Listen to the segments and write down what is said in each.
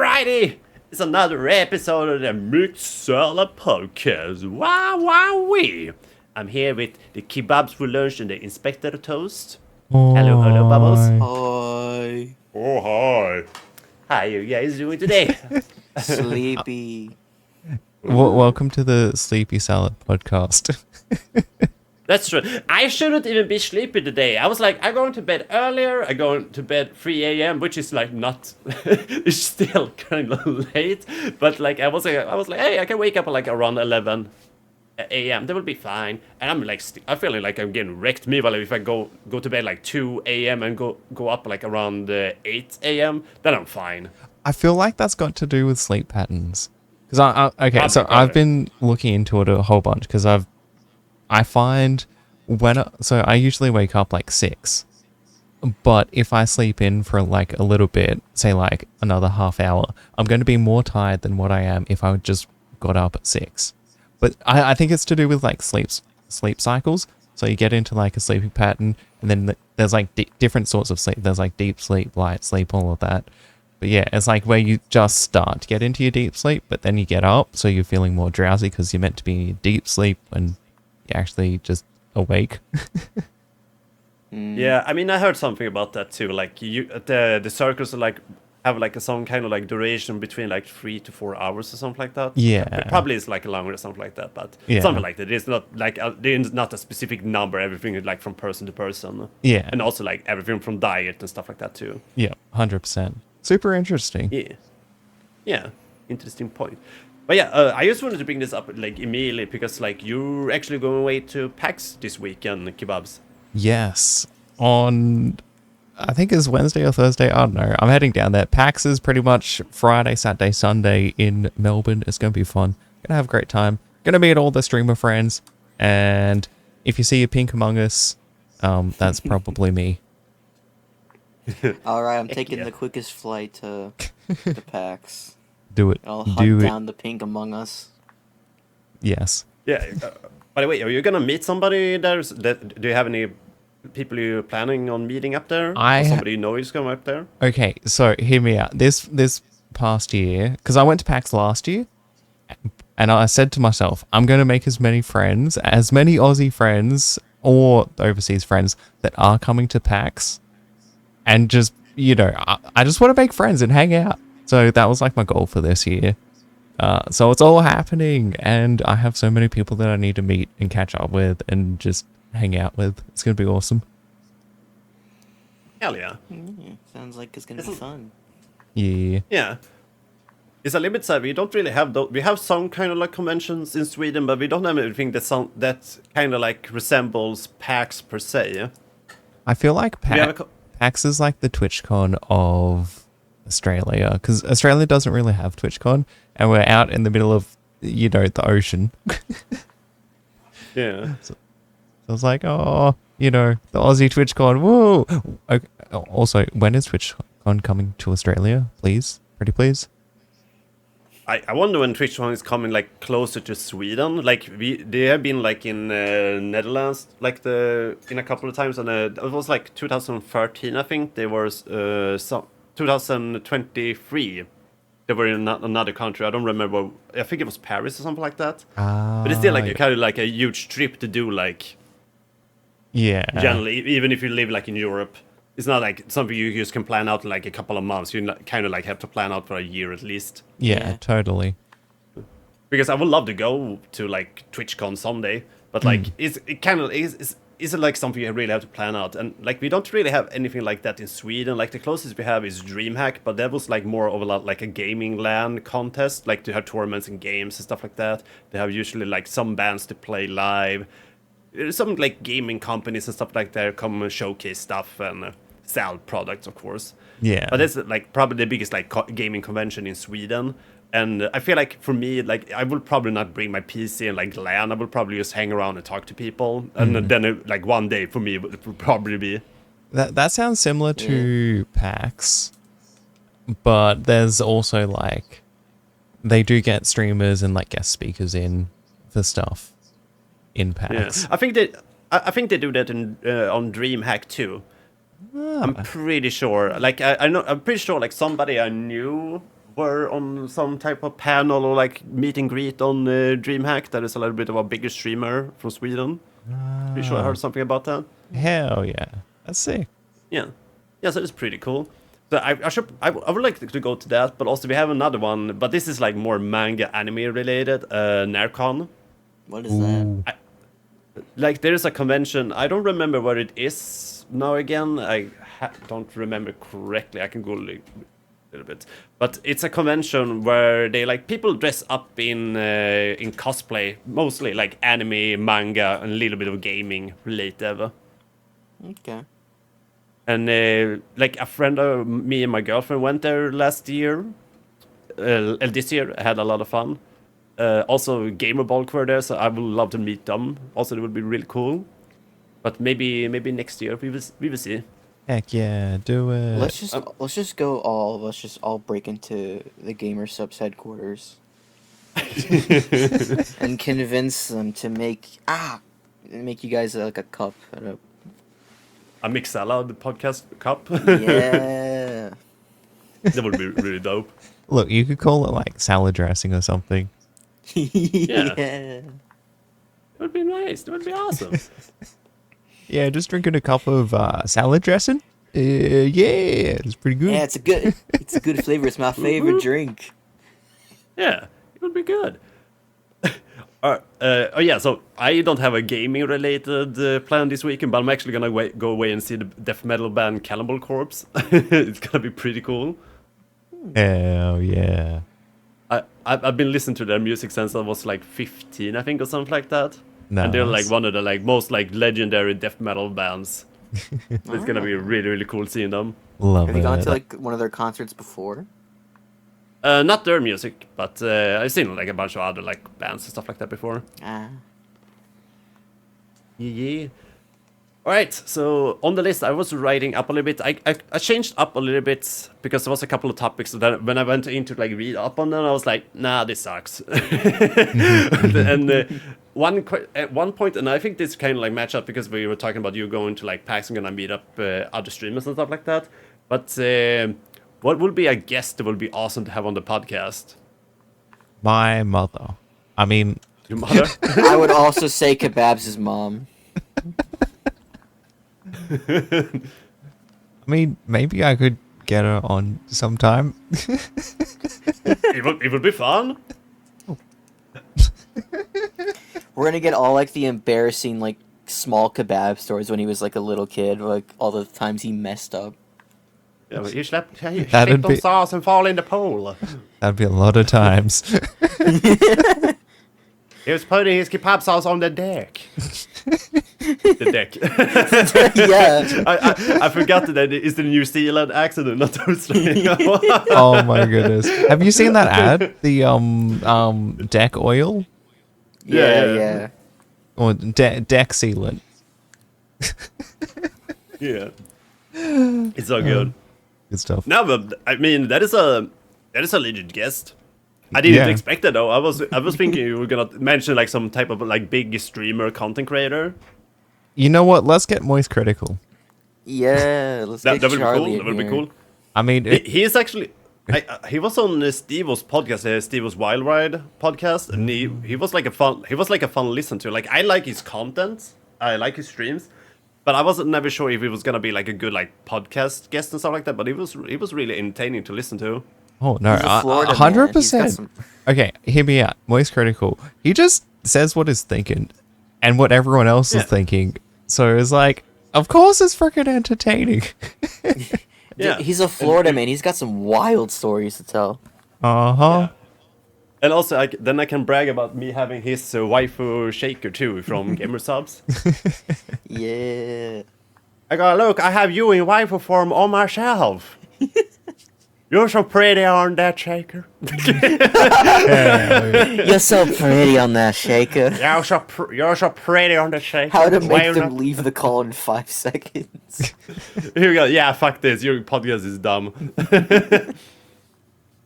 Alrighty, it's another episode of the Mixed Salad Podcast. Wow. I'm here with the Kebabs for lunch and the Inspector Toast. Hello, Bubbles. Hi. Oh, hi. How you guys doing today? Sleepy. Welcome to the Sleepy Salad Podcast. That's true. I shouldn't even be sleepy today. I was like, I'm going to bed earlier. I go to bed 3 a.m., which is like not, it's still kind of late. But like, I was like, hey, I can wake up like around 11 a.m. That will be fine. And I'm like, I'm feeling like I'm getting wrecked. Meanwhile, if I go to bed like 2 a.m. and go up like around 8 a.m., then I'm fine. I feel like that's got to do with sleep patterns. Because I've been looking into it a whole bunch because I find so I usually wake up like 6, but if I sleep in for like a little bit, say like another half hour, I'm going to be more tired than what I am if I just got up at 6. But I think it's to do with like sleep cycles. So you get into like a sleeping pattern, and then there's like different sorts of sleep. There's like deep sleep, light sleep, all of that. But yeah, it's like where you just start to get into your deep sleep, but then you get up, so you're feeling more drowsy because you're meant to be in your deep sleep when you're actually just awake. Yeah, I mean, I heard something about that too. Like the circles are like have like some kind of like duration between like 3 to 4 hours or something like that. Yeah, it probably is like longer or something like that, but yeah, something like that. It's not like there's not a specific number. Everything is like from person to person. Yeah, and also like everything from diet and stuff like that too. Yeah, 100%. Super interesting. Yeah, interesting point. But yeah, I just wanted to bring this up like immediately because like you're actually going away to PAX this weekend, Kebabs. Yes, on I think it's Wednesday or Thursday. I don't know. I'm heading down there. PAX is pretty much Friday, Saturday, Sunday in Melbourne. It's going to be fun. Gonna have a great time. Gonna meet all the streamer friends. And if you see a pink among us, that's probably me. Alright, I'm taking the quickest flight to PAX. Do it. I'll hunt down the pink among us. Yes. Yeah. By the way, are you gonna meet somebody there? Do you have any people you're planning on meeting up there? Or somebody you know is coming up there? Okay, so hear me out. This past year, because I went to PAX last year, and I said to myself, I'm going to make as many friends, as many Aussie friends or overseas friends that are coming to PAX, and just, I just want to make friends and hang out. So that was like my goal for this year. So it's all happening, and I have so many people that I need to meet and catch up with and just hang out with. It's going to be awesome. Hell yeah. Sounds like it's going to be fun. Yeah. It's a little bit sad. We don't really have we have some kind of like conventions in Sweden, but we don't have anything that kind of like resembles PAX per se. I feel like PAX is like the TwitchCon of Australia, because Australia doesn't really have TwitchCon, and we're out in the middle of the ocean. Yeah. So it's like, the Aussie TwitchCon, whoa. Okay. Also, when is TwitchCon coming to Australia? Please, pretty please. I wonder when TwitchCon is coming like closer to Sweden. Like they have been like in Netherlands like in a couple of times, and it was like 2013 I think. They were 2023. They were in another country. I don't remember. I think it was Paris or something like that. But it's still like kind of like a huge trip to do. Like generally, even if you live like in Europe, it's not like something you just can plan out like a couple of months. You kind of like have to plan out for a year at least. Yeah, totally. Because I would love to go to like TwitchCon someday, but like is it like something you really have to plan out? And like we don't really have anything like that in Sweden. Like the closest we have is DreamHack, but that was like more of like a gaming LAN contest, like to have tournaments and games and stuff like that. They have usually like some bands to play live. Some like gaming companies and stuff like that come and showcase stuff and sell products, of course. Yeah. But that's like probably the biggest like gaming convention in Sweden. And I feel like for me, like I will probably not bring my PC and like LAN. I will probably just hang around and talk to people. And then like one day for me it would probably be. That sounds similar to PAX, but there's also like they do get streamers and like guest speakers in for stuff in PAX. Yeah. I think they do that on DreamHack too. I'm pretty sure. Like I know, I'm pretty sure. Like somebody I knew were on some type of panel or like meet and greet on DreamHack. That is a little bit of a bigger streamer from Sweden. Pretty sure I heard something about that. Hell yeah. That's sick. Yeah, yeah. So it's pretty cool. So I would like to go to that, but also we have another one. But this is like more manga anime related. Narcon. What is that? Like there is a convention. I don't remember where it is now again. I don't remember correctly. I can Google it a little bit. But it's a convention where they like people dress up in cosplay, mostly like anime, manga, and a little bit of gaming related. Okay. And like a friend of me and my girlfriend went there last year. This year, I had a lot of fun. Also, Gamer Bulk were there, so I would love to meet them. Also, it would be really cool. But maybe next year we will see. Heck yeah, do it. Let's just go all of us just all break into the Gamer Subs headquarters and convince them to make you guys like a cup. A Mixella, the podcast cup. Yeah. That would be really dope. Look, you could call it like salad dressing or something. Yeah. It would be nice. It would be awesome. Yeah, just drinking a cup of salad dressing. Yeah, it's pretty good. Yeah, it's a good flavor. It's my favorite drink. Yeah, it would be good. Oh yeah, so I don't have a gaming related plan this weekend, but I'm actually gonna go away and see the death metal band Cannibal Corpse. It's gonna be pretty cool. Hell yeah. I've been listening to their music since I was like 15, I think, or something like that. Nice. And they're like one of the like most like legendary death metal bands. So it's gonna be really, really cool seeing them. Love Have you it. gone to like one of their concerts before? Not their music, but I've seen like a bunch of other like bands and stuff like that before. Yeah. All right, so on the list I was writing up a little bit. I changed up a little bit because there was a couple of topics that when I went into like read up on them, I was like, nah, this sucks. And one point, and I think this kind of like match up because we were talking about you going to like PAX and gonna meet up other streamers and stuff like that. But what would be a guest that would be awesome to have on the podcast? My mother. I mean, Your mother? I would also say Kebabs' mom. I mean, maybe I could get her on sometime. it would be fun. We're gonna get all like the embarrassing like small kebab stories when he was like a little kid, like all the times he messed up. Yeah, but you slept on be- sauce and fall in the pool. That'd be a lot of times. He was putting his kebab sauce on the deck. The deck. Yeah. I forgot that it's the New Zealand accent, not Australia. Oh my goodness. Have you seen that ad? The deck oil? Yeah. Or deck sealant? Yeah. It's so good. Good stuff. No, but I mean that is a legit guest. I didn't expect that though. I was thinking you were gonna mention like some type of like big streamer content creator. You know what? Let's get Moist Critical. Yeah, let's That get would be Charlie cool. in That would be here. cool. I mean, He is actually. He was on Steve-O's podcast, Steve-O's Wild Ride podcast, and he was like a fun listen to. Like I like his content, I like his streams, but I wasn't never sure if he was gonna be like a good like podcast guest and stuff like that. But he was really entertaining to listen to. oh no, He's a Florida man. He's got 100%. some- Okay, hear me out. Moist Critical. He just says what he's thinking and what everyone else is thinking. So it's like, of course it's freaking entertaining. Yeah, He's a Florida man. He's got some wild stories to tell. Uh-huh. And also, I can brag about me having his waifu shaker too from Gamer Subs. Yeah. I go, look, I have you in waifu form on my shelf. You're so pretty on that shaker. You're so pretty on that shaker. You're so pretty on the shaker. How to Why make you them not- leave the call in 5 seconds. Here we go. Yeah, fuck this. Your podcast is dumb.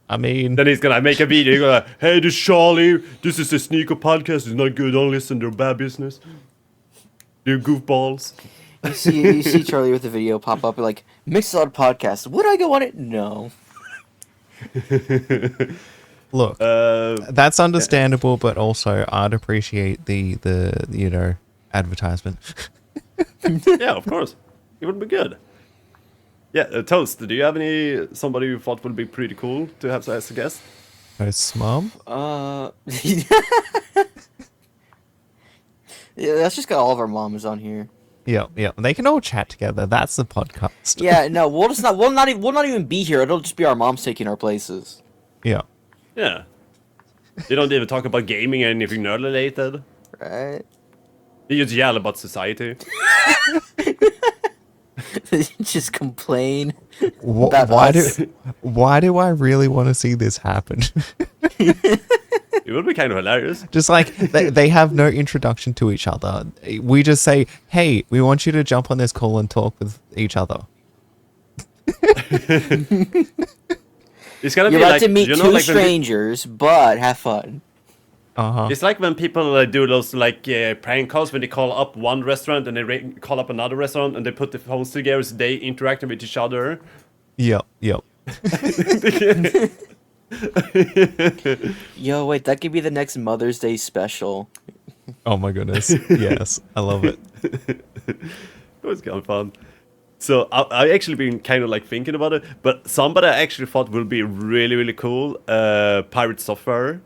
I mean, Then he's gonna make a video. He's gonna, hey, this is Charlie. This is a sneaker podcast. It's not good. Don't listen to bad business. They're goofballs. You see Charlie with the video pop up like, Mixed Podcast. Would I go on it? No. Look, that's understandable, but also I'd appreciate the advertisement. Yeah, of course. It would be good. Yeah, Toast, do you have somebody you thought would be pretty cool to have as a guest? Host's mom? Yeah, let's just get all of our moms on here. Yeah. They can all chat together. That's the podcast. Yeah, no, we'll not even be here. It'll just be our moms taking our places. Yeah. Yeah. You don't even talk about gaming or anything nerd related. Right? You just yell about society. Just complain. about Why us. do I really want to see this happen? It would be kind of hilarious. Just like they have no introduction to each other. We just say, "Hey, we want you to jump on this call and talk with each other." It's gonna You're be about like to meet you know, two like strangers, but have fun. It's like when people do those like prank calls when they call up one restaurant and they call up another restaurant and they put the phones together so they interacting with each other. Yep. Yo, wait, that could be the next Mother's Day special. Oh my goodness. Yes, I love it. It was kind of fun. So I actually been kind of like thinking about it, but somebody I actually thought would be really really cool. Pirate Software.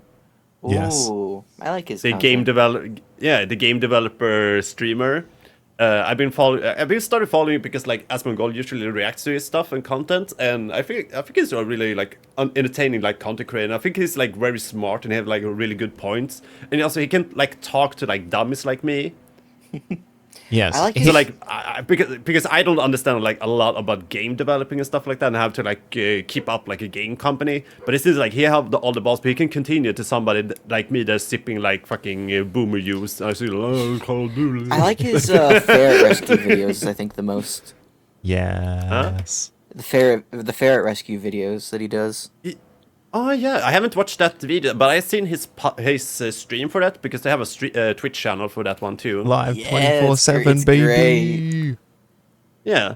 Yes. Ooh, I like his The content. the game developer streamer. I've been started following it because like Asmongold usually reacts to his stuff and content, and I think he's a really like entertaining like content creator. And I think he's like very smart and he have like really good points, and also he can like talk to like dummies like me. Yes. I like So like because I don't understand like a lot about game developing and stuff like that, and I have to like keep up like a game company. But it's just like he have all the balls, but he can continue to somebody like me that's sipping like fucking boomer juice. I see, Call of Duty. I like his ferret rescue videos. I think the most Yes. the ferret rescue videos that he does. Oh yeah, I haven't watched that video, but I've seen his stream for that because they have a Twitch channel for that one too. Live Yeah, 24/7, it's baby. Yeah,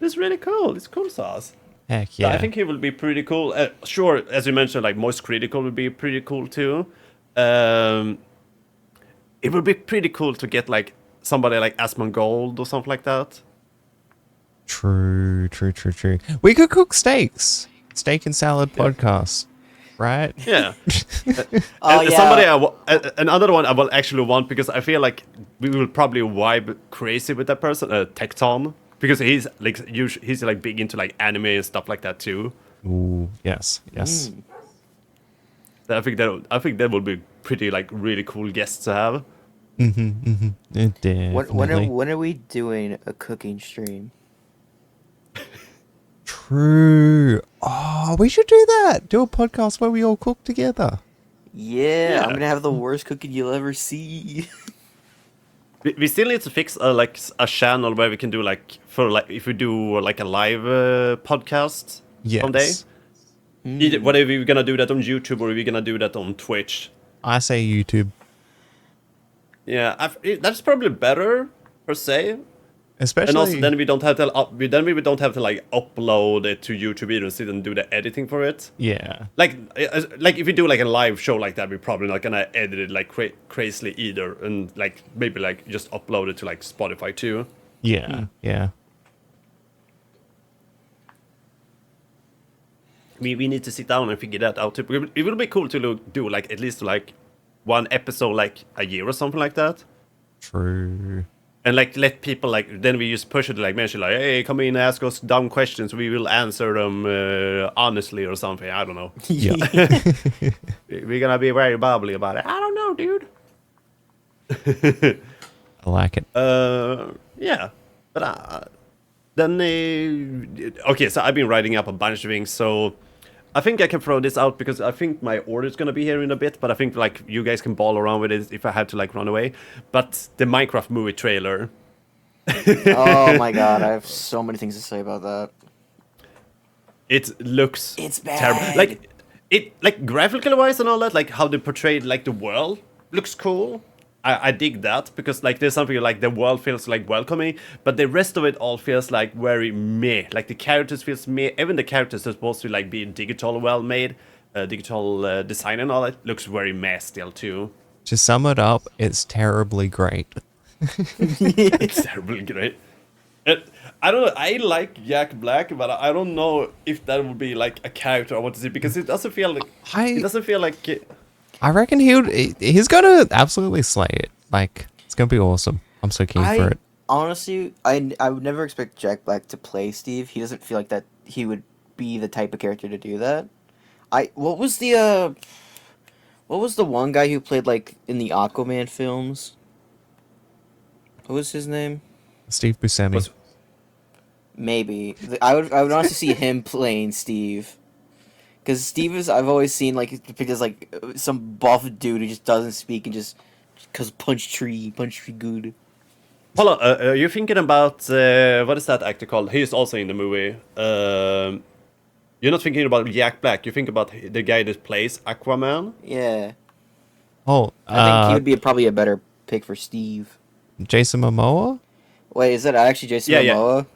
it's really cool. It's cool sauce. Heck Yeah. yeah. I think he will be pretty cool. Sure, as you mentioned, like Moist Critical would be pretty cool too. It would be pretty cool to get like somebody like Asmongold or something like that. True. We could cook steaks. Steak and salad podcast, right? Yeah. Oh And yeah. somebody another one I will actually want because I feel like we will probably vibe crazy with that person, Tecton, because he's like he's like big into like anime and stuff like that too. Ooh, yes. I think that would be pretty like really cool guests to have. Definitely. When are we doing a cooking stream? True. Oh, we should do that. Do a podcast where we all cook together. Yeah, Yeah. I'm gonna have the worst cooking you'll ever see. We still need to fix like a channel where we can do like for like if we do like a live podcast someday. Yes. Whether we're gonna do that on YouTube or we're gonna do that on Twitch. I say YouTube. Yeah, that's probably better per se. Especially And also then we don't have to we don't have to like upload it to YouTube either and sit and do the editing for it. yeah. Like if we do like a live show like that, we're probably not gonna edit it like crazily either, and like maybe like just upload it to like Spotify too. Yeah. Yeah. We need to sit down and figure that out too. It will be cool to do like at least like one episode like a year or something like that. True. And like let people like then we just push it like mention like hey come in and ask us dumb questions, we will answer them honestly or something. I don't know. Yeah. We're gonna be very bubbly about it. I don't know, dude. I like it. Yeah, but then okay. So I've been writing up a bunch of things. So I think I can throw this out because I think my order is gonna be here in a bit. But I think like you guys can ball around with it if I have to like run away. But the Minecraft movie trailer. Oh my god, I have so many things to say about that. It looks It's bad. terrible. Like graphically wise and all that, like how they portrayed like the world looks cool. I dig that because like there's something like the world feels like welcoming, but the rest of it all feels like very meh. Like the characters feels meh. Even the characters are supposed to like be digital well made, digital design and all that looks very meh still too. To sum it up, it's terribly great. It's terribly great. I don't know. I like Jack Black, but I don't know if that would be like a character I want to see because it doesn't feel like it doesn't feel like. I reckon he's gonna absolutely slay it. Like, it's gonna be awesome. I'm so keen for it. Honestly, I would never expect Jack Black to play Steve. He doesn't feel like that he would be the type of character to do that. What was the one guy who played like in the Aquaman films? What was his name? Steve Buscemi. Maybe. I would honestly see him playing Steve. Because Steve is, I've always seen like because like some buff dude who just doesn't speak and just cause punch tree good. Hold on, are you thinking about what is that actor called? He's also in the movie. You're not thinking about Jack Black. You think about the guy that plays Aquaman. Yeah. Oh, I think he would be probably a better pick for Steve. Jason Momoa? Wait, is that actually Jason Momoa?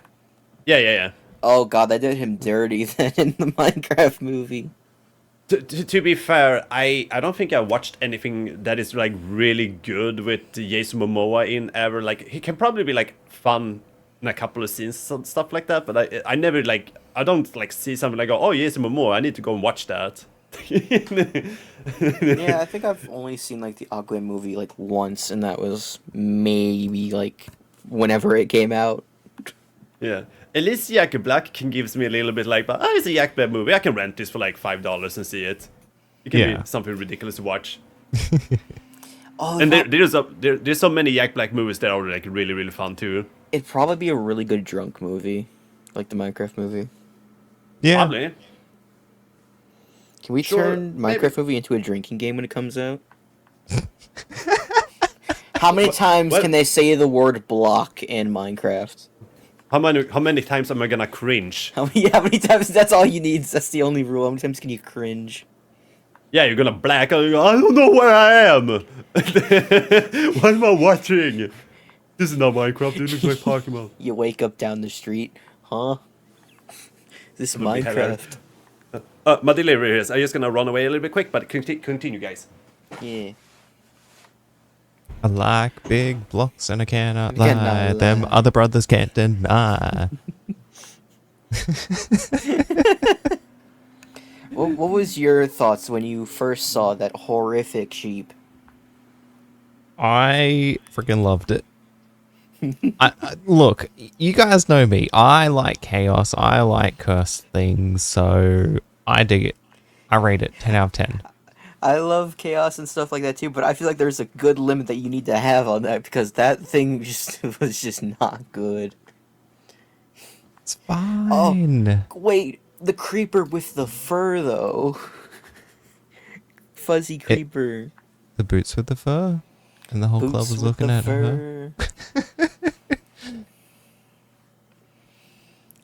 Yeah. Oh god, that did him dirty then in the Minecraft movie. To be fair, I don't think I watched anything that is like really good with Jason Momoa in ever. Like he can probably be like fun in a couple of scenes and stuff like that, but I never like I don't like see something like oh Jason Momoa, I need to go and watch that. Yeah, I think I've only seen like the Aquaman movie like once, and that was maybe like whenever it came out. Yeah. At least Jack Black can gives me a little bit like, it's a Jack Black movie. I can rent this for like $5 and see it. It can be something ridiculous to watch. And there's so many Jack Black movies that are like really, really fun too. It'd probably be a really good drunk movie, like the Minecraft movie. Yeah. Probably. Can we turn Minecraft movie into a drinking game when it comes out? How many times can they say the word block in Minecraft? How many times am I gonna cringe? How many times? That's all you need. That's the only rule. How many times can you cringe? Yeah, you're gonna black out. You go, I don't know where I am. What am I watching? This is not Minecraft. This looks like Pokemon. You wake up down the street, huh? This is Minecraft. My delivery is. I'm just gonna run away a little bit quick, but continue, guys. Yeah. I like big blocks and I cannot lie. Them other brothers can't deny. What was your thoughts when you first saw that horrific sheep? I freaking loved it. Look, you guys know me. I like chaos. I like cursed things. So I dig it. I rate it 10 out of 10. I love chaos and stuff like that too, but I feel like there's a good limit that you need to have on that because that thing was just not good. It's fine. Oh, wait, the creeper with the fur though. Fuzzy creeper. The boots with the fur, and the whole club was looking at her.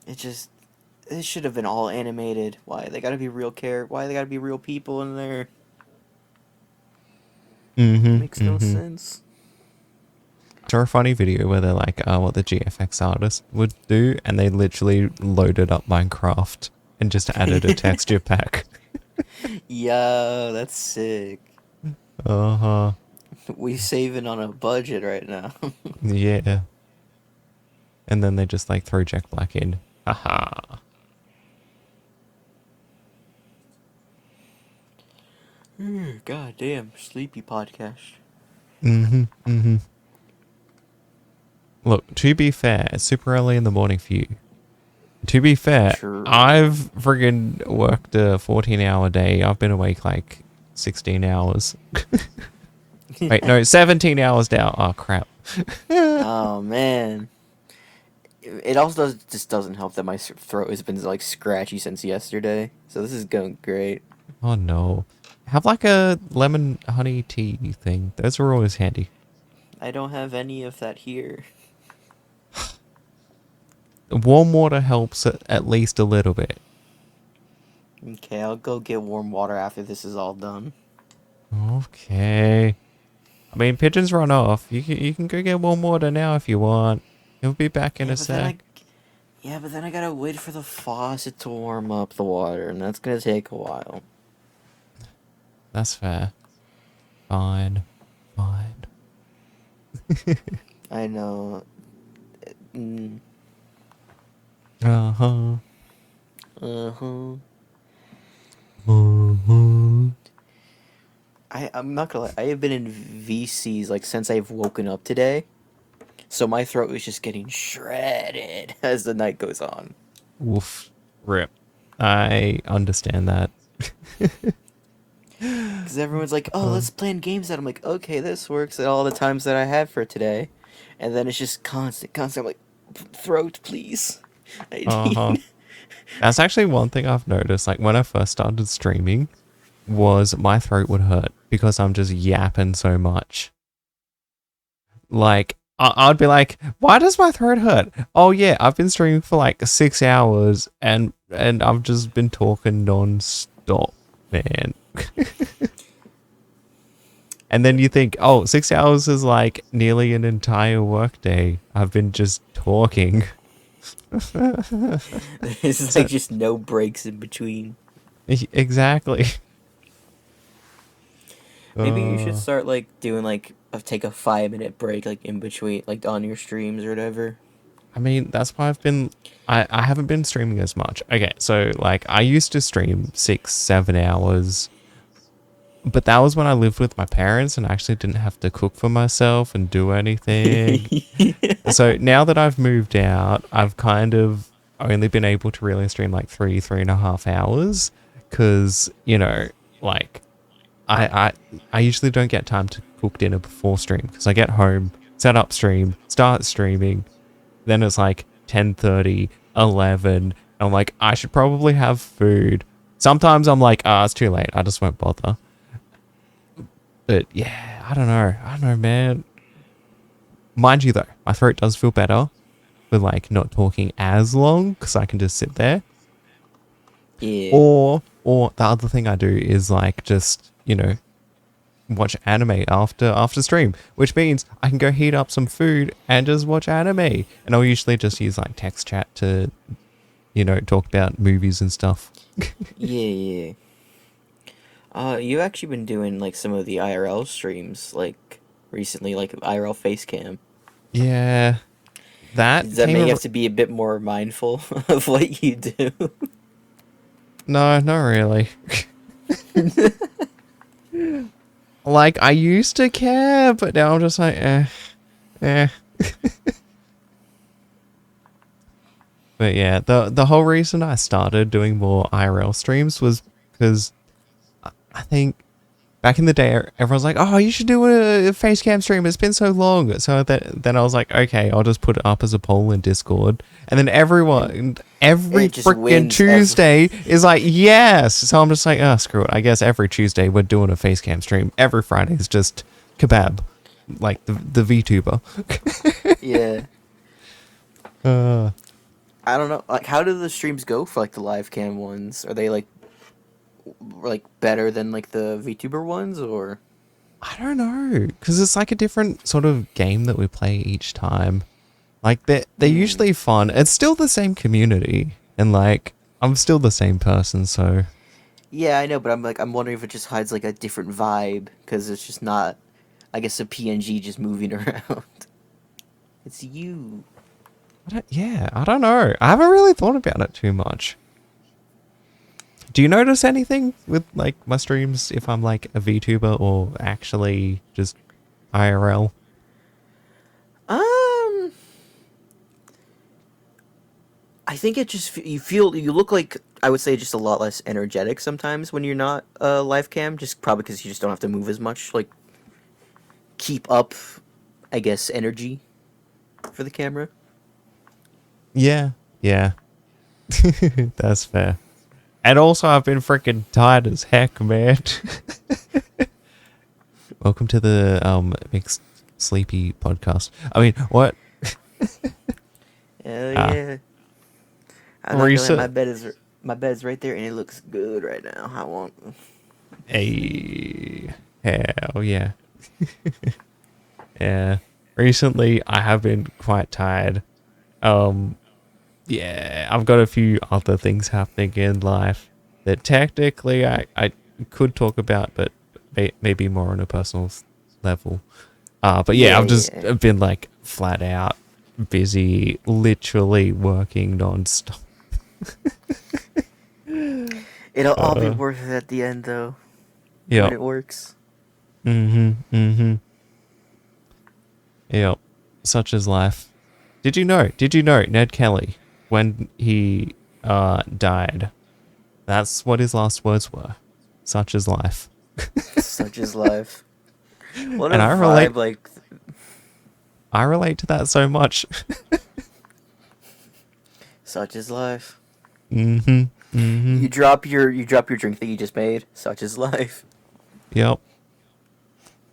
It should have been all animated. Why they gotta be real Why they gotta be real people in there? Makes no sense. I saw a funny video where they're like, what the GFX artist would do, and they literally loaded up Minecraft and just added a texture pack. Yo, that's sick. Uh-huh. We saving on a budget right now. Yeah. And then they just like throw Jack Black in. Haha. God damn, sleepy podcast. Look, to be fair, it's super early in the morning for you. To be fair, True. I've friggin' worked a 14-hour day. I've been awake like 16 hours. Wait, no, 17 hours now. Oh, crap. Oh, man. It also just doesn't help that my throat has been like scratchy since yesterday. So this is going great. Oh, no. Have like a lemon honey tea thing. Those are always handy. I don't have any of that here. Warm water helps at least a little bit. Okay, I'll go get warm water after this is all done. Okay. I mean, pigeons run off. You can go get warm water now if you want. He'll be back in a sec. But then I gotta wait for the faucet to warm up the water, and that's gonna take a while. That's fair. Fine. I know. Mm. Uh-huh. Uh-huh. I'm not gonna lie, I have been in VCs like since I've woken up today. So my throat is just getting shredded as the night goes on. Woof. Rip. I understand that. Because everyone's like, oh, let's plan games out. I'm like, okay, this works at all the times that I have for today. And then it's just constant. I'm like, throat, please. I Uh-huh. need... That's actually one thing I've noticed. Like, when I first started streaming, was my throat would hurt because I'm just yapping so much. Like, I'd be like, why does my throat hurt? Oh, yeah, I've been streaming for like 6 hours and I've just been talking non-stop, man. And then you think, oh, 6 hours is like nearly an entire workday. I've been just talking. There's like just no breaks in between. Exactly. Maybe you should start like doing like take a 5-minute break like in between like on your streams or whatever. I mean, that's why I haven't been streaming as much. Okay, so like I used to stream 6-7 hours, but that was when I lived with my parents and I actually didn't have to cook for myself and do anything. So now that I've moved out, I've kind of only been able to really stream like 3.5 hours because, you know, like I usually don't get time to cook dinner before stream because I get home, set up stream, start streaming, then it's like 10:30, 11, and I'm like, I should probably have food. Sometimes I'm like, it's too late, I just won't bother. But yeah, I don't know, man. Mind you though, my throat does feel better with like not talking as long because I can just sit there. Yeah. Or the other thing I do is like just, you know, watch anime after stream, which means I can go heat up some food and just watch anime. And I'll usually just use like text chat to, you know, talk about movies and stuff. Yeah. You've actually been doing like some of the IRL streams like recently, like IRL face cam. Yeah. Does that make you have to be a bit more mindful of what you do? No, not really. Like, I used to care, but now I'm just like, eh. But yeah, the whole reason I started doing more IRL streams was because I think back in the day, everyone's like, oh, you should do a face cam stream. It's been so long. So then I was like, okay, I'll just put it up as a poll in Discord. And then every freaking Tuesday is like, yes. So I'm just like, oh, screw it. I guess every Tuesday we're doing a face cam stream. Every Friday is just Kebab, like the VTuber. Yeah. I don't know. Like, how do the streams go for like the live cam ones? Are they like better than like the VTuber ones, or? I don't know, because it's like a different sort of game that we play each time. Like they're usually fun. It's still the same community, and like I'm still the same person. So yeah, I know, but I'm wondering if it just hides like a different vibe because it's just not, I guess, a PNG just moving around. It's you. I don't know. I haven't really thought about it too much. Do you notice anything with like my streams if I'm like a VTuber or actually just IRL? I think it just you look like, I would say, just a lot less energetic sometimes when you're not live cam, just probably because you just don't have to move as much, like keep up, I guess, energy for the camera. Yeah. That's fair. And also, I've been freaking tired as heck, man. Welcome to the Mixed Sleepy podcast. I mean, what? Hell yeah. I'm not gonna lie, my bed's right there and it looks good right now. I want. Hey, hell yeah. Yeah. Recently, I have been quite tired. Yeah, I've got a few other things happening in life that technically I could talk about, but maybe more on a personal level. But yeah, I've just been like flat out busy, literally working non-stop. It'll all be worth it at the end, though. Yeah. When it works. Yep. Such is life. Did you know Ned Kelly, when he died, that's what his last words were. Such is life. Such is life. What And a I vibe, relate- like... I relate to that so much. Such is life. Mm-hmm. You drop your drink that you just made. Such is life. Yep.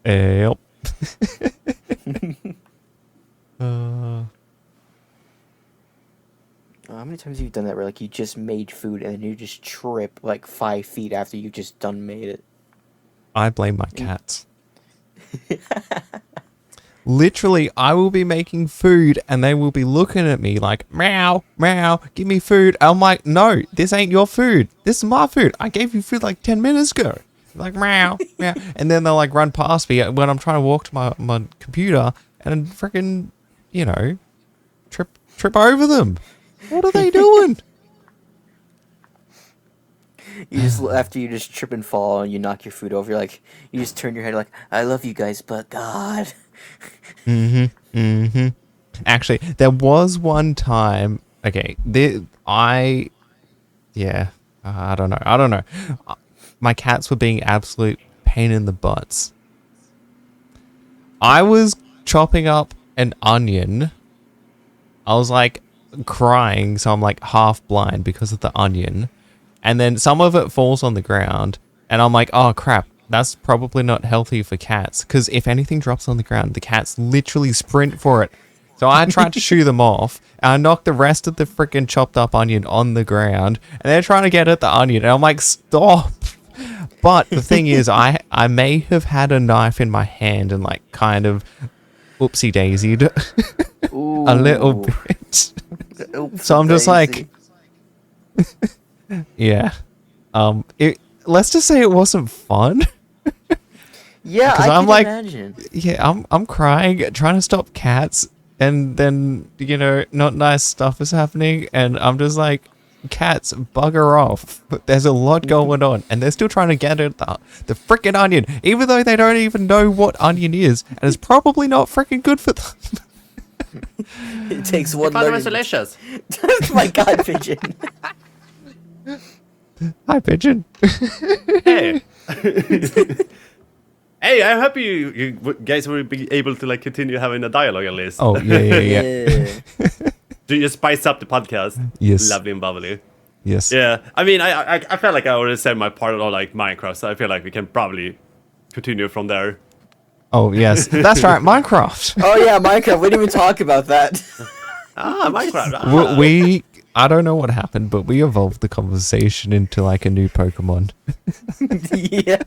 Yep. How many times have you done that where like you just made food and then you just trip like 5 feet after you just done made it? I blame my cats. Literally, I will be making food and they will be looking at me like, meow, meow, give me food. I'm like, no, this ain't your food. This is my food. I gave you food like 10 minutes ago. Like, meow, meow. And then they'll like run past me when I'm trying to walk to my computer and freaking, you know, trip over them. What are they doing? You just after you just trip and fall and you knock your food over, you're like you just turn your head like, I love you guys, but God. Actually, there was one time. Okay, I don't know. My cats were being absolute pain in the butts. I was chopping up an onion. I was like crying, so I'm like half blind because of the onion. And then some of it falls on the ground, and I'm like, oh crap, that's probably not healthy for cats. Because if anything drops on the ground, the cats literally sprint for it. So I tried to shoo them off, and I knocked the rest of the freaking chopped up onion on the ground, and they're trying to get at the onion, and I'm like, stop. But the thing is, I may have had a knife in my hand and like kind of oopsie daisied a little bit. So I'm just like, yeah. Let's just say it wasn't fun. Yeah, I I'm can like, imagine. Yeah, I'm crying, trying to stop cats, and then, you know, not nice stuff is happening, and I'm just like, cats, bugger off. There's a lot going on, and they're still trying to get at the freaking onion, even though they don't even know what onion is, and it's probably not freaking good for them. It takes one Father learning. was delicious. Oh my God, Pigeon. Hi, Pigeon. Hey. Hey, I'm happy you guys will be able to like continue having a dialogue at least. Oh, yeah. Do you spice up the podcast? Yes. Lovely and bubbly. Yes. Yeah, I mean, I felt like I already said my part on like Minecraft, so I feel like we can probably continue from there. Oh, yes. That's right, Minecraft. Oh yeah, Minecraft. We didn't even talk about that. Minecraft. I don't know what happened, but we evolved the conversation into like a new Pokemon. Yeah.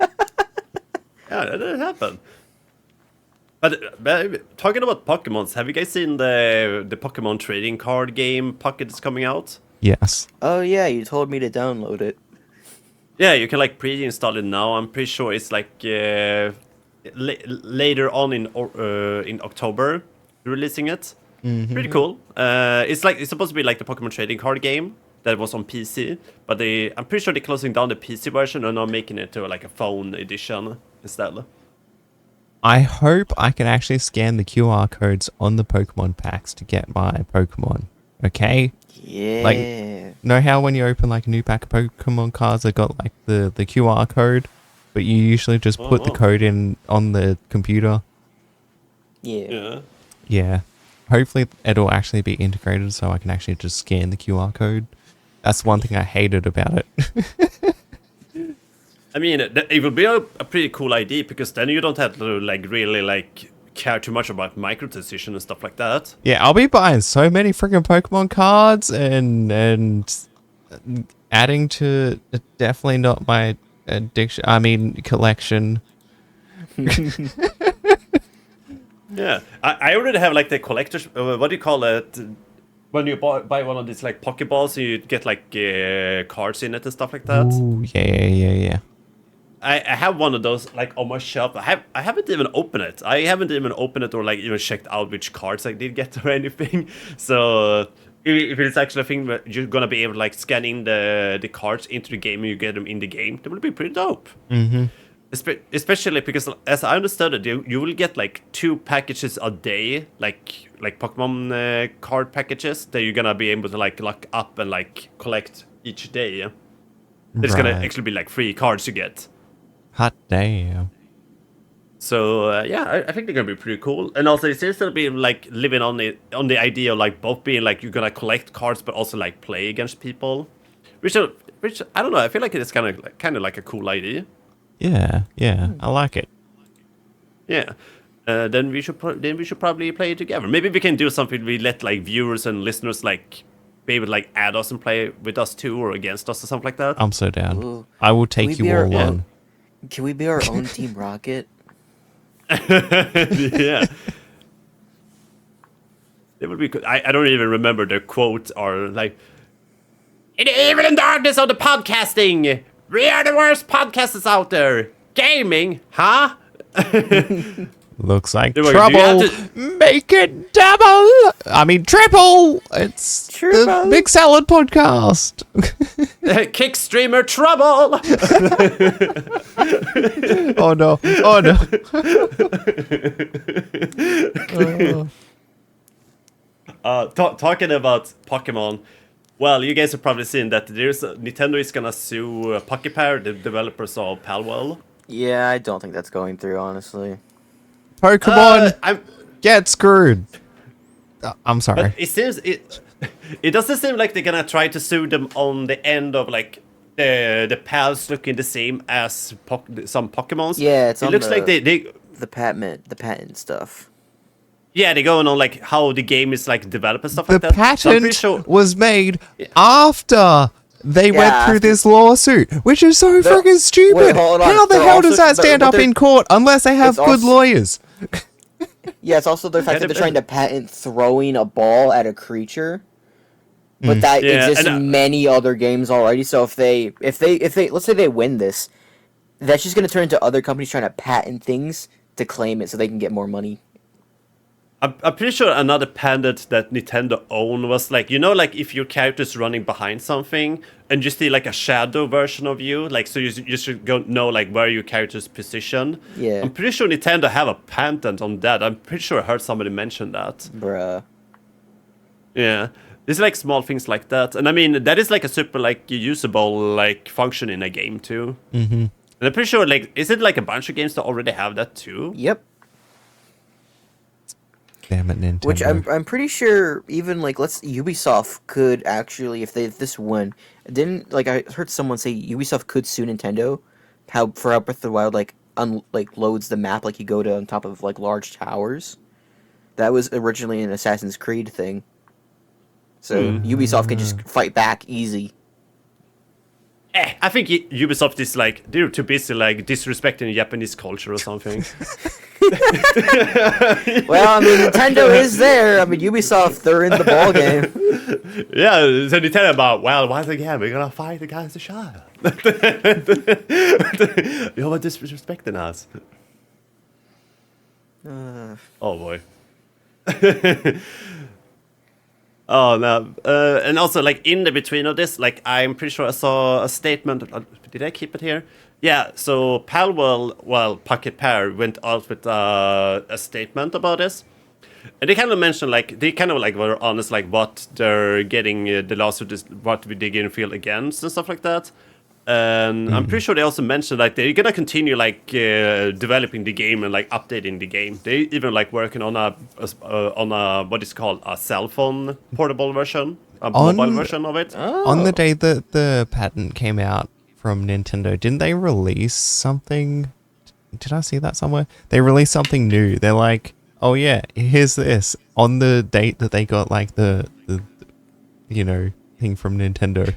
Yeah, that did happen. But talking about Pokemons, have you guys seen the Pokemon trading card game Pocket is coming out? Yes. Oh yeah, you told me to download it. Yeah, you can like pre-install it now. I'm pretty sure it's like later on in October releasing it. Pretty cool. It's supposed to be like the Pokemon trading card game that was on PC, but I'm pretty sure they're closing down the PC version and now making it to like a phone edition instead. I hope I can actually scan the QR codes on the Pokemon packs to get my Pokemon. Okay? Yeah. Like, know how when you open like a new pack of Pokemon cards, they got like the QR code, but you usually just put the code in on the computer? Yeah. Yeah. Hopefully it'll actually be integrated so I can actually just scan the QR code. That's one thing I hated about it. I mean, it would be a pretty cool idea because then you don't have to like really like care too much about microtransaction and stuff like that. Yeah, I'll be buying so many freaking Pokemon cards and adding to definitely not my addiction. I mean, collection. Yeah, I already have like the collector's. What do you call it? When you buy one of these like Pokeballs, you get like cards in it and stuff like that. Ooh, yeah. I have one of those like on my shelf. I haven't even opened it. I haven't even opened it or like even checked out which cards I did get or anything. So if it's actually a thing that you're gonna be able to like scan in the cards into the game and you get them in the game, that would be pretty dope. Mm-hmm. Especially because, as I understood it, you will get like 2 packages a day, like Pokemon card packages that you're gonna be able to like lock up and like collect each day. Yeah? There's gonna actually be like 3 cards you get. Hot damn. So yeah, I think they're gonna be pretty cool, and also it seems to be like living on the idea of like both being like you're gonna collect cards but also like play against people, which I don't know. I feel like it's kind of like a cool idea. Yeah, I like it. Yeah. Then we should probably play it together. Maybe we can do something. We let like viewers and listeners like be able to like add us and play with us too, or against us or something like that. I'm so down. Ooh. I will take you all on. Can we be our own Team Rocket? Yeah. It would be good. I don't even remember the quote or like. In the evil and darkness of the podcasting, we are the worst podcasters out there. Gaming, huh? Looks like Do you trouble. have Make it double. I mean triple. It's the Triple. Big Salad Podcast. Kick streamer trouble. Oh no. Talking about Pokemon, well, you guys have probably seen that Nintendo is gonna sue Pokepair, the developers of Palworld. Yeah, I don't think that's going through, honestly. Pokemon, get screwed. I'm sorry. But it doesn't seem like they're gonna try to sue them on the end of like the pals looking the same as some Pokemons. Yeah, it looks like they the patent stuff. yeah, they're going on like how the game is like developed and stuff The like that. So I'm pretty patent sure. was made after they went through after- this lawsuit, which is so freaking stupid. wait, hold on. How the They're hell also- does that stand but up they're- in court unless they have it's good also- lawyers? Yeah, it's also the fact that they're trying to patent throwing a ball at a creature. Mm. But that Yeah, exists and, in many other games already. So if they let's say they win this, that's just gonna turn into other companies trying to patent things to claim it so they can get more money. I'm pretty sure another patent that Nintendo owned was like, like if your character's running behind something and you see like a shadow version of you, like so you should go know like where your character's positioned. Yeah. I'm pretty sure Nintendo have a patent on that. I'm pretty sure I heard somebody mention that. Bruh. Yeah. There's like small things like that. And I mean, that is like a super like usable like function in a game too. Mm-hmm. And I'm pretty sure like, is it like a bunch of games that already have that too? Yep. Damn it, Nintendo. Which I'm pretty sure even like Ubisoft could actually if this won didn't like I heard someone say Ubisoft could sue Nintendo how Breath of the Wild like loads the map like you go to on top of like large towers. That was originally an Assassin's Creed thing. So Ubisoft can just fight back easy. I think Ubisoft is like, they're too busy like disrespecting Japanese culture or something. Well, I mean, Nintendo is there. I mean, Ubisoft, they're in the ball game. Yeah, so Nintendo about, well, once again, we're gonna fight against the child. You're disrespecting us. Oh boy. Oh no, and also like in the between of this, like I'm pretty sure I saw a statement. Did I keep it here? Yeah. So Palworld, well, Pocket Pair went out with a statement about this, and they kind of mentioned like they kind of like were honest like what they're getting the lawsuit is what they're getting feel against and stuff like that. And I'm pretty sure they also mentioned like they're gonna continue like developing the game and like updating the game. They even like working on a what is called a cell phone portable version, a mobile version of it. On the day that the patent came out from Nintendo, didn't they release something? Did I see that somewhere? They released something new. They're like, oh yeah, here's this. On the date that they got like the thing from Nintendo.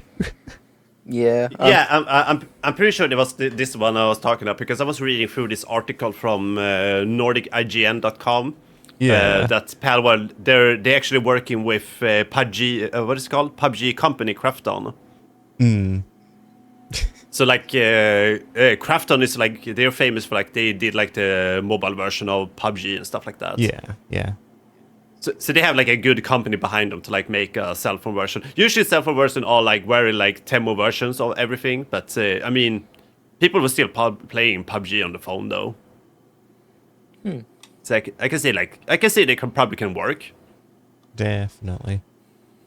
Yeah. Yeah, I'm pretty sure it was this one I was talking about because I was reading through this article from NordicIGN.com, Yeah. That Palworld, they're actually working with PUBG. What is it called? PUBG company Krafton. So like Krafton is like they're famous for like they did like the mobile version of PUBG and stuff like that. Yeah. So they have like a good company behind them to like make a cell phone version. Usually cell phone version are like very like demo versions of everything, but I mean, people were still playing PUBG on the phone though. So I can see they probably can work. Definitely.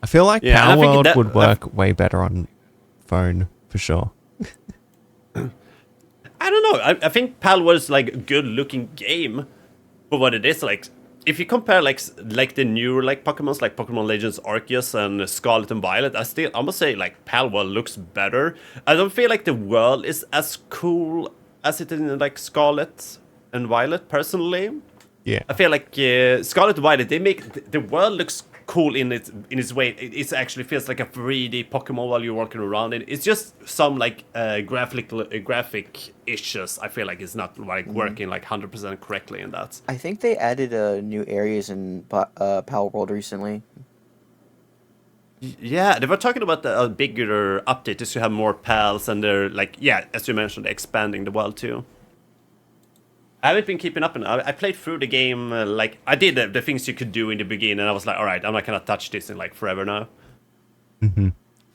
I feel like Yeah, and I think Palworld that- would work way better on phone for sure. I don't know. I think Palworld is like a good looking game for what it is. Like if you compare like the newer like Pokemons like Pokemon Legends Arceus and Scarlet and Violet, I must say like Palworld looks better. I don't feel like the world is as cool as it is in like Scarlet and Violet personally. Yeah. I feel like Scarlet and Violet, they make the world looks cool in its way. It actually feels like a 3D Pokemon while you're walking around. It's just some like graphic issues. I feel like it's not like working like 100% correctly in that. I think they added new areas in Palworld recently. Yeah, they were talking about a bigger update just to have more pals, and they're like, yeah, as you mentioned, expanding the world too. I haven't been keeping up, and I played through the game. Like I did the things you could do in the beginning, and I was like, all right, I'm not gonna touch this in like forever now.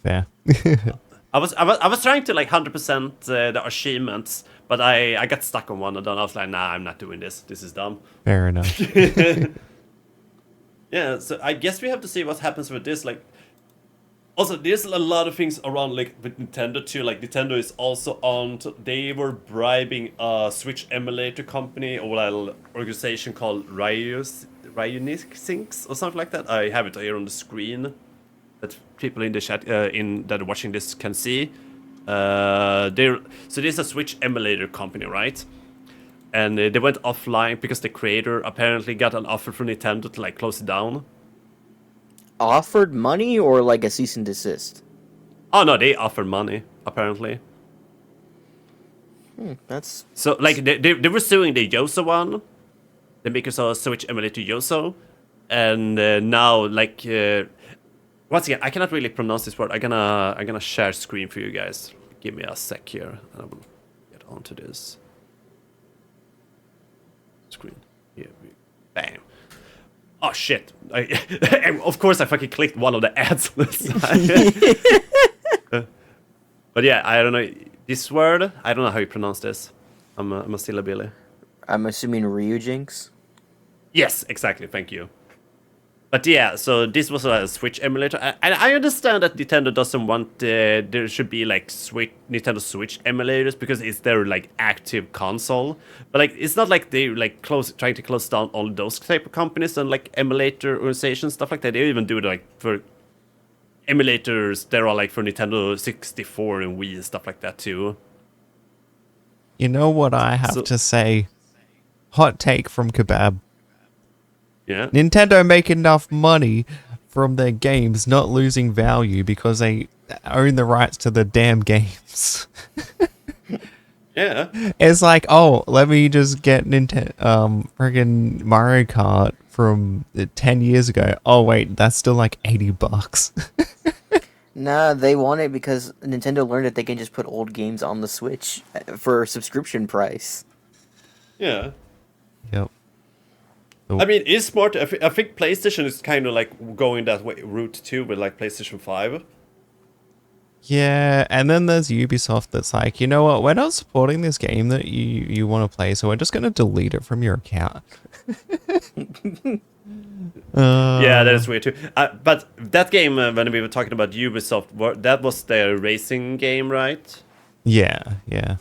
Fair. I was trying to like 100% the achievements, but I got stuck on one of them. I was like, nah, I'm not doing this. This is dumb. Fair enough. Yeah, so I guess we have to see what happens with this. Like, also, there's a lot of things around like with Nintendo too. Like Nintendo is also on. They were bribing a Switch emulator company or an organization called Ryunisyncs or something like that. I have it here on the screen that people in the chat that are watching this can see. So there's a Switch emulator company, right? And they went offline because the creator apparently got an offer from Nintendo to like close it down. Offered money or like a cease and desist? Oh no, they offered money apparently. That's So like they were suing the Yoso one, the makers of Switch emulator Yoso, and now like once again I cannot really pronounce this word. I'm gonna share screen for you guys. Give me a sec here, and I will get onto this screen. Here, bam. Oh shit! Of course I fucking clicked one of the ads on the side. But yeah, I don't know this word. I don't know how you pronounce this. I'm a still a Billy. I'm assuming Ryujinx. Yes, exactly. Thank you. But yeah, so this was a Switch emulator, and I understand that Nintendo doesn't want there should be like Nintendo Switch emulators because it's their like active console. But like it's not like they like trying to close down all those type of companies and like emulator organizations stuff like that. They even do it like for emulators. They're all like for Nintendo 64 and Wii and stuff like that too. You know what I have to say? Hot take from Kebab. Yeah. Nintendo make enough money from their games not losing value because they own the rights to the damn games. Yeah. It's like, oh, let me just get friggin' Mario Kart from 10 years ago. Oh wait, that's still like $80. Nah, they want it because Nintendo learned that they can just put old games on the Switch for a subscription price. Yeah. Yep. I mean, it's smart. I think PlayStation is kind of like going that way route too with like PlayStation 5. Yeah, and then there's Ubisoft that's like, you know what, we're not supporting this game that you want to play, so we're just going to delete it from your account. Yeah, that is weird too. But that game, when we were talking about Ubisoft, that was their racing game, right? Yeah. Yeah.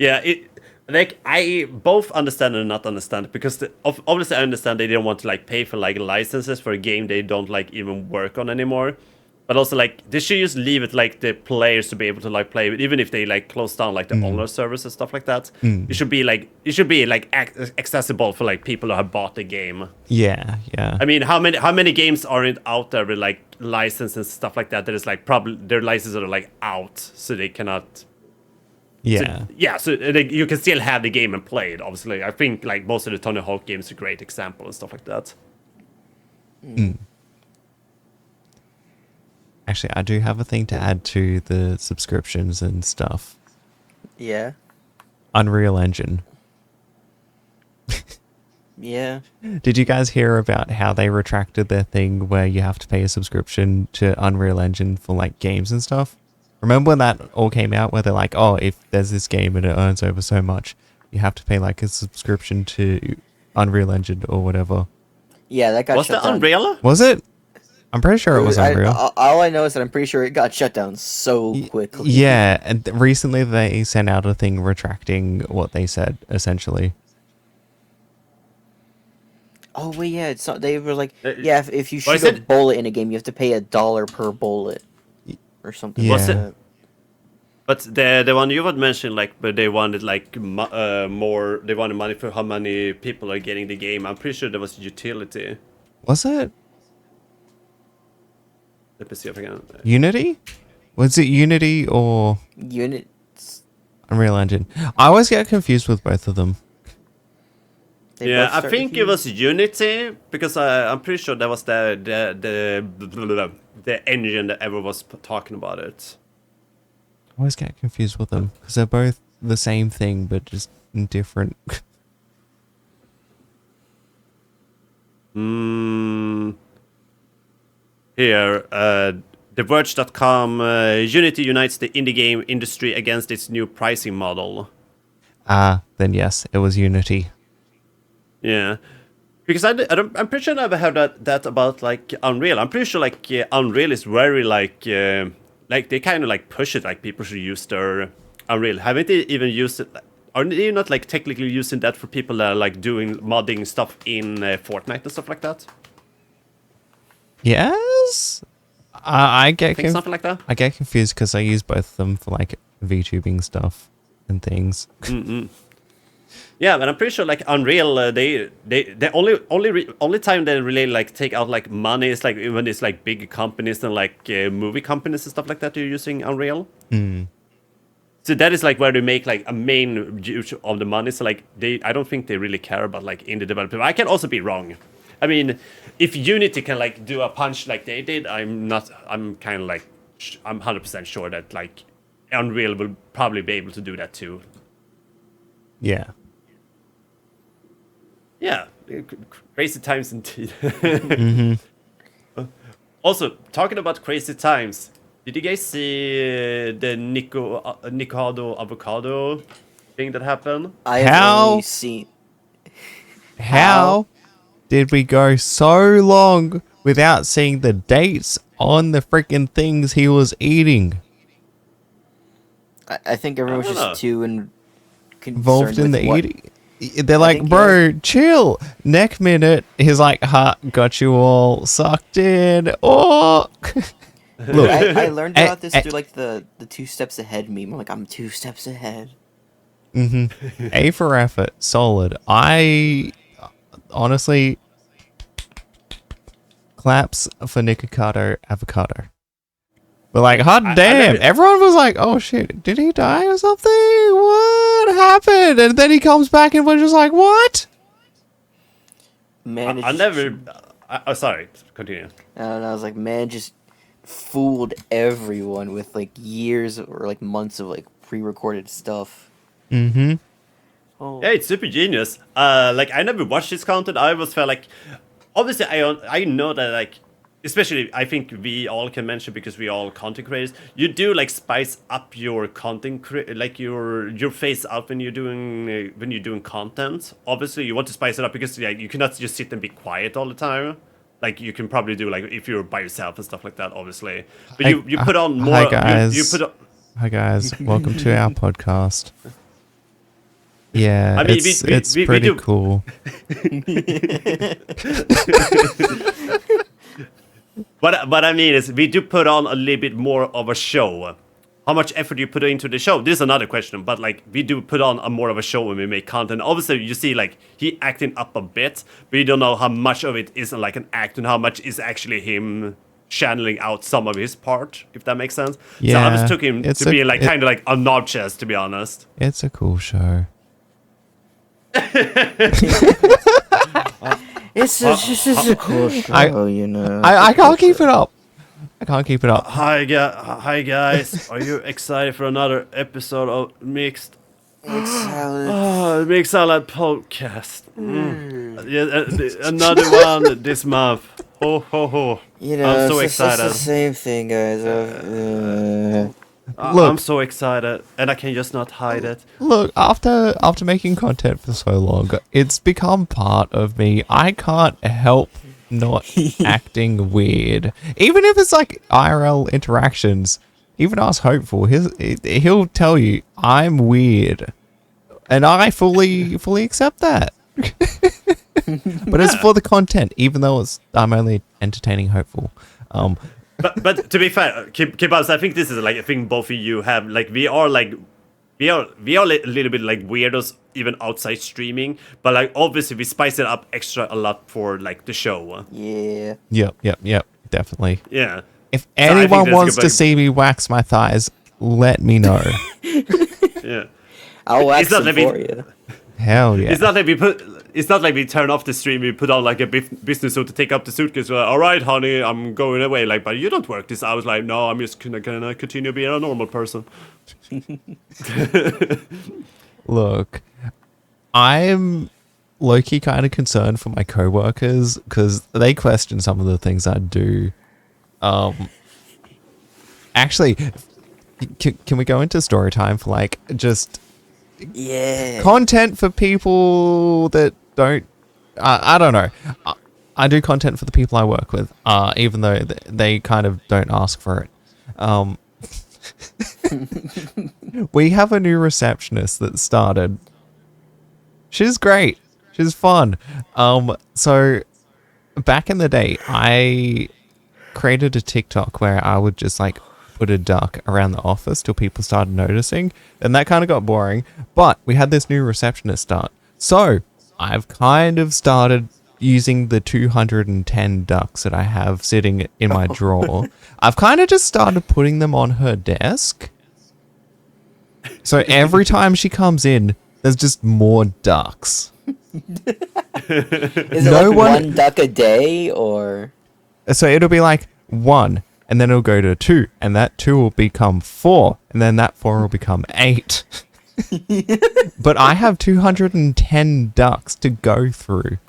It like I both understand and not understand because obviously I understand they don't want to like pay for like licenses for a game they don't like even work on anymore. But also like they should just leave it like the players to be able to like play it, even if they like close down like the online servers and stuff like that. It should be like accessible for like people who have bought the game. Yeah. I mean, how many games aren't out there with like license and stuff like that? That is like probably their licenses are like out, so they cannot Yeah. So you can still have the game and play it. Obviously, I think like most of the Tony Hawk games are a great example and stuff like that. Actually, I do have a thing to add to the subscriptions and stuff. Yeah. Unreal Engine. Yeah. Did you guys hear about how they retracted their thing where you have to pay a subscription to Unreal Engine for like games and stuff? Remember when that all came out where they're like, oh, if there's this game and it earns over so much, you have to pay like a subscription to Unreal Engine or whatever. Yeah, that got Was shut that down. Unreal? Was it? I'm pretty sure it was Unreal. All I know is that I'm pretty sure it got shut down so quickly. Yeah, and recently they sent out a thing retracting what they said, essentially. Oh wait, yeah, it's not. They were like, yeah, if you What shoot is a it? bullet in a game, you have to pay $1 per bullet, or something. Yeah. like Was it- that. But the one you would mention, like, but they wanted like more. They wanted money for how many people are getting the game. I'm pretty sure there was utility. Was it Let me see if I can. Unity? Was it Unity or Units. Unreal Engine? I always get confused with both of them. They Yeah, both I start think with it U. was Unity because I'm pretty sure that was the engine that everyone was talking about it. I always get confused with them because they're both the same thing but just different. Here, TheVerge.com, Unity unites the indie game industry against its new pricing model. Then yes, it was Unity. Yeah, because I'm pretty sure I never heard that about like Unreal. I'm pretty sure like Unreal is very like they kind of like push it like people should use their Unreal. Haven't they even used it? Are they not like technically using that for people that are like doing modding stuff in Fortnite and stuff like that? Yes? I get Think something like that. I get confused because I use both of them for like VTubing stuff and things. Yeah, but I'm pretty sure like Unreal, they only time they really like take out like money is like when it's like big companies and like movie companies and stuff like that. You're using Unreal. So that is like where they make like a main use of the money. So like I don't think they really care about like indie development. I can also be wrong. I mean, if Unity can like do a punch like they did, I'm kind of like I'm 100% sure that like Unreal will probably be able to do that too. Yeah. Yeah, crazy times indeed. Also, talking about crazy times, did you guys see the Nikocado Avocado thing that happened? I've How? only seen. How did we go so long without seeing the dates on the freaking things he was eating? I think everyone's I don't know. just too Involved in the what, eating. They're like, think, bro, chill. Next minute, he's like, ha, got you all sucked in. Oh. Look, I learned about this through like the 2 steps ahead meme. I'm like, I'm 2 steps ahead. A for effort, solid. I honestly claps for Nikocado Avocado. But like, hot damn, everyone was like, oh shit, did he die or something? What happened? And then he comes back and we're just like, what? Man, I never. Oh, sorry. Continue. And I was like, man, just fooled everyone with like years or like months of like pre-recorded stuff. Mm-hmm. Oh. Yeah, it's super genius. Like I never watched this content. I always felt like, obviously, I know that like, especially I think we all can mention because we all content creators. You do like spice up your content, like your face up when you're doing content. Obviously, you want to spice it up because like you cannot just sit and be quiet all the time. Like you can probably do like if you're by yourself and stuff like that. Obviously, but you put on more. Hi guys. You put on, Hi guys, welcome to our podcast. Yeah, I mean, it's we pretty do- cool. What I mean is, we do put on a little bit more of a show. How much effort do you put into the show? This is another question, but like we do put on a more of a show when we make content. Obviously, you see like he acting up a bit, but you don't know how much of it is like an act and how much is actually him channeling out some of his part, if that makes sense. So I Yeah, just took him it's to be a- like it- kind of like obnoxious, to be honest. It's a cool show. It's just a cool show, I can't keep it up. I can't keep it up. Hi guys, are you excited for another episode of Mixed Mixed Salad Podcast? Yeah, another one this month. Ho ho ho! I'm so excited. It's the same thing, guys. Look. I'm so excited, and I can just not hide it. Look, after making content for so long, it's become part of me. I can't help not acting weird. Even if it's like IRL interactions, even Ask Hopeful, he'll tell you I'm weird. And I fully accept that. But it's for the content, even though I'm only entertaining Hopeful. But to be fair, Kebabs, I think this is like a thing both of you have. Like we are a little bit like weirdos even outside streaming, but like obviously we spice it up extra a lot for like the show. Yeah. Yep, definitely. Yeah. If So I think anyone that's wants good, to but- see me wax my thighs, let me know. Yeah. I'll wax not them like for you. Hell yeah. It's not like we turn off the stream, we put on like a business suit to take up the suitcase. We're like, all right, honey, I'm going away. Like, but you don't work this hours. Like, no, I'm just gonna continue being a normal person. Look, I'm low-key kind of concerned for my coworkers because they question some of the things I do. Actually, can we go into story time for like just Yeah. content for people that don't? I don't know. I do content for the people I work with, even though they kind of don't ask for it. We have a new receptionist that started. She's great. She's fun. So back in the day, I created a TikTok where I would just like put a duck around the office till people started noticing, and that kind of got boring. But we had this new receptionist start, so I've kind of started using the 210 ducks that I have sitting in my drawer. I've kind of just started putting them on her desk. So every time she comes in, there's just more ducks. Is it No like one- one duck a day, or? So it'll be like 1, and then it'll go to 2, and that 2 will become 4, and then that 4 will become 8. But I have 210 ducks to go through.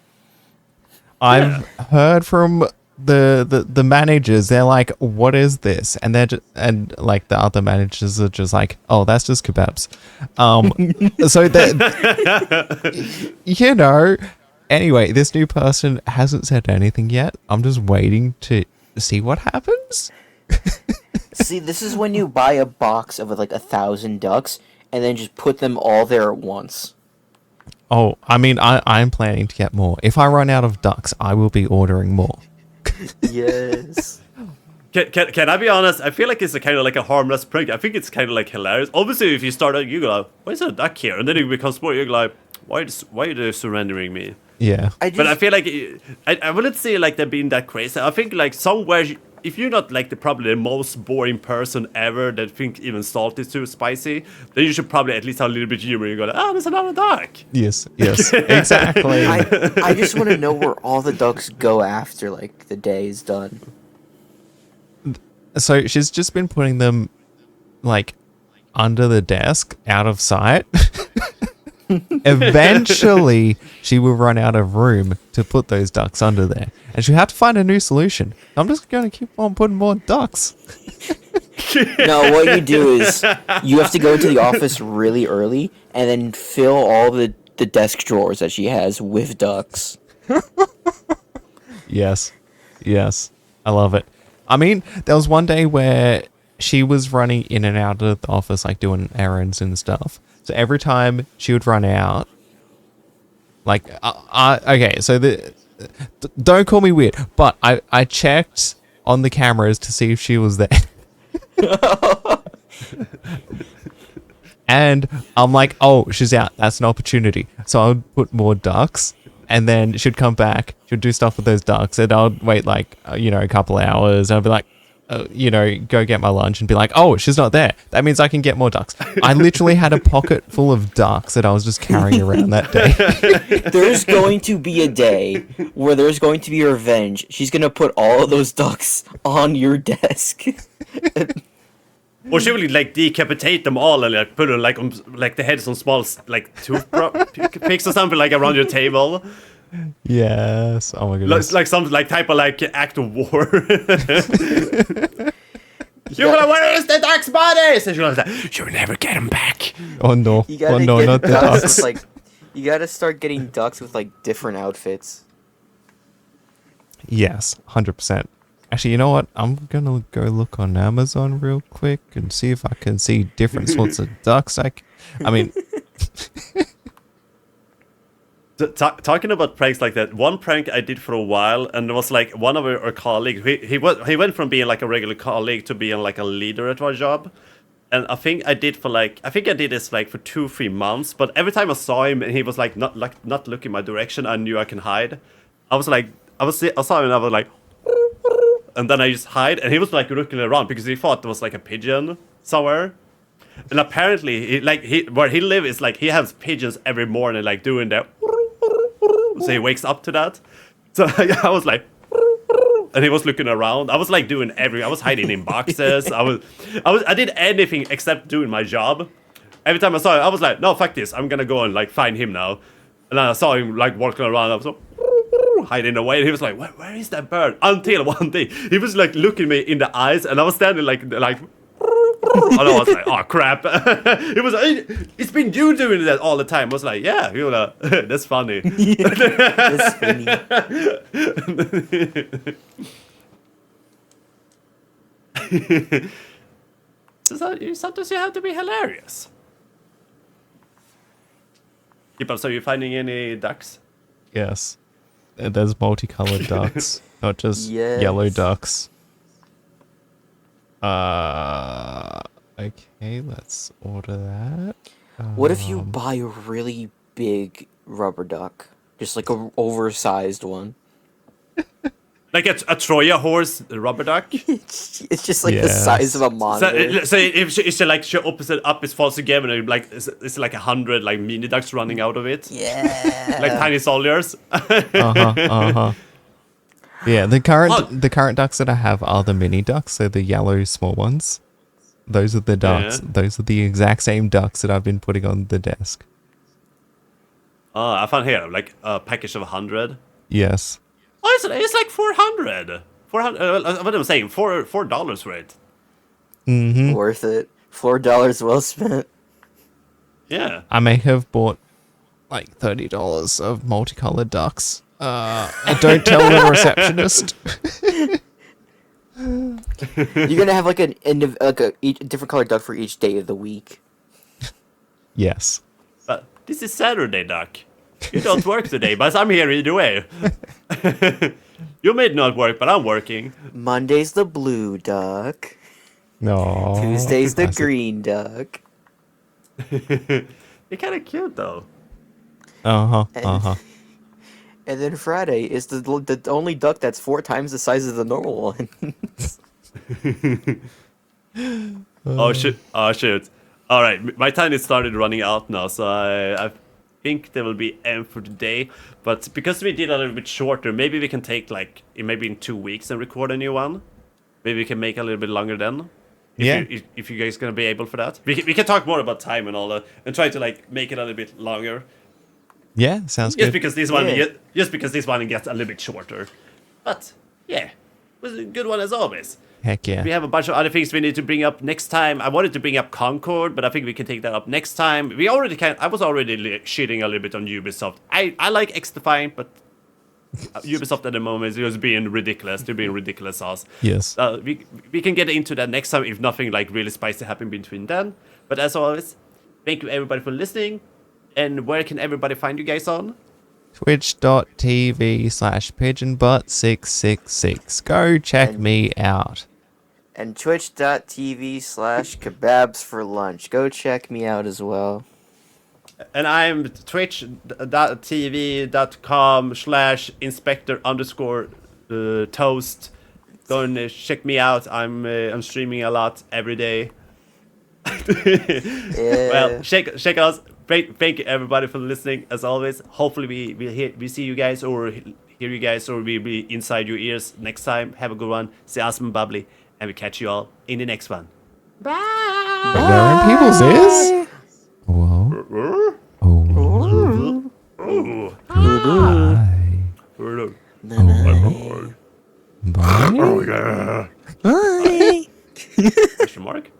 I've heard from the managers. They're like, "What is this?" And they're and like the other managers are just like, "Oh, that's just kebabs." So that you know. Anyway, this new person hasn't said anything yet. I'm just waiting to see what happens. See, this is when you buy a box of like 1,000 ducks and then just put them all there at once. Oh, I mean, I'm planning to get more. If I run out of ducks, I will be ordering more. Yes. Can I be honest? I feel like it's a kind of like a harmless prank. I think it's kind of like hilarious. Obviously, if you start out, you go like, "Why is there a duck here?" And then it becomes more. You're like, "Why are they surrendering me?" Yeah. But I feel like I wouldn't say like they're being that crazy. I think like somewhere, if you're not like probably the most boring person ever that think even salt is too spicy, then you should probably at least have a little bit of humor. You go, "Oh, there's another duck." Yes, exactly. I just want to know where all the ducks go after like the day is done. So she's just been putting them like under the desk, out of sight. Eventually, she will run out of room to put those ducks under there, and she'll have to find a new solution. I'm just going to keep on putting more ducks. No, what you do is you have to go into the office really early and then fill all the desk drawers that she has with ducks. Yes, I love it. I mean, there was one day where she was running in and out of the office, like doing errands and stuff. So every time she would run out, like, okay, so don't call me weird, but I checked on the cameras to see if she was there. And I'm like, oh, she's out. That's an opportunity. So I would put more ducks. And then she'd come back, she'd do stuff with those ducks, and I'd wait like, a couple of hours, and I'd be like, go get my lunch and be like, oh, she's not there. That means I can get more ducks. I literally had a pocket full of ducks that I was just carrying around that day. There's going to be a day where there's going to be revenge. She's going to put all of those ducks on your desk. Or she will like decapitate them all and like put them like on like the heads on small like toothpicks or something like around your table. Yes. Oh my goodness. Like some like type of like act of war. You will where is the duck's bodies? And she was like, you'll never get them back. Oh no. You gotta Oh no, get not the ducks ducks. with, like, you gotta start getting ducks with like different outfits. Yes, 100%. Actually, you know what? I'm gonna go look on Amazon real quick and see if I can see different sorts of ducks. I mean, Talking about pranks like that, one prank I did for a while, and it was like one of our colleagues. He went from being like a regular colleague to being like a leader at our job, and I think I did this like for 2-3 months. But every time I saw him, and he was like not looking my direction, I knew I can hide. I saw him, and I was like, and then I just hide, and he was like looking around because he thought there was like a pigeon somewhere. And apparently, where he lives is like he has pigeons every morning, like doing that. So he wakes up to that. So I was like, and he was looking around. I was like doing I was hiding in boxes. I did anything except doing my job. Every time I saw him, I was like, no, fuck this. I'm gonna go and like find him now. And then I saw him like walking around. I was like, hiding away. And he was like, where is that bird? Until one day, he was like looking me in the eyes, and I was standing like. And I was like, oh crap. It's been you doing that all the time. I was like, yeah, that's funny. That's funny. Sometimes you have to be hilarious. So you finding any ducks? yes. There's multicolored ducks, not just Yes. yellow ducks. Okay, let's order that. What if you buy a really big rubber duck? Just like a oversized one. Like a Troja horse rubber duck? It's just like the Yes. size of a monitor. So if she like she opens it up, it falls together, and like it's like 100 like mini ducks running out of it, Yeah. like tiny soldiers. Yeah, the current ducks that I have are the mini ducks, so the yellow small ones. Those are the ducks. Yeah. Those are the exact same ducks that I've been putting on the desk. I found here like a package of 100. Yes. Oh, it's like 400. 400. What am I saying? $4 for it. Mm-hmm. Worth it. $4 well spent. Yeah. I may have bought like $30 of multicolored ducks. Don't tell the receptionist. You're gonna have like a different colored duck for each day of the week. Yes. This is Saturday, duck. You don't work today, but I'm here either way. You may not work, but I'm working. Monday's the blue duck. No. Tuesday's the green duck. You're kind of cute though. And then Friday is the only duck that's 4 times the size of the normal one. Oh shit! Oh shit! All right, my time is started running out now, so I think there will be end for today. But because we did a little bit shorter, maybe we can take like maybe in 2 weeks and record a new one. Maybe we can make a little bit longer then. If you guys gonna be able for that, we can talk more about time and all that, and try to like make it a little bit longer. Yeah, sounds Just good. because this one, just because this one gets a little bit shorter. But yeah, it was a good one as always. Heck yeah. We have a bunch of other things we need to bring up next time. I wanted to bring up Concord, but I think we can take that up next time. I was already shitting a little bit on Ubisoft. I like XDefiant, but Ubisoft at the moment is just being ridiculous. They're being ridiculous sauce. Yes. We can get into that next time if nothing like really spicy happened between then. But as always, thank you everybody for listening. And where can everybody find you guys on? Twitch.tv/Pigeonbutt666. Go check me out. And twitch.tv/Kebabs for lunch. Go check me out as well. And I'm twitch.tv.com/inspector_toast. Go and check me out. I'm streaming a lot every day. Well, check us. Thank you everybody for listening. As always, hopefully we see you guys or hear you guys or we'll be inside your ears next time. Have a good one. Stay awesome and bubbly, and we catch you all in the next one. They're in people's ears. Whoa. Oh. Bye. Bye. Bye. Question mark?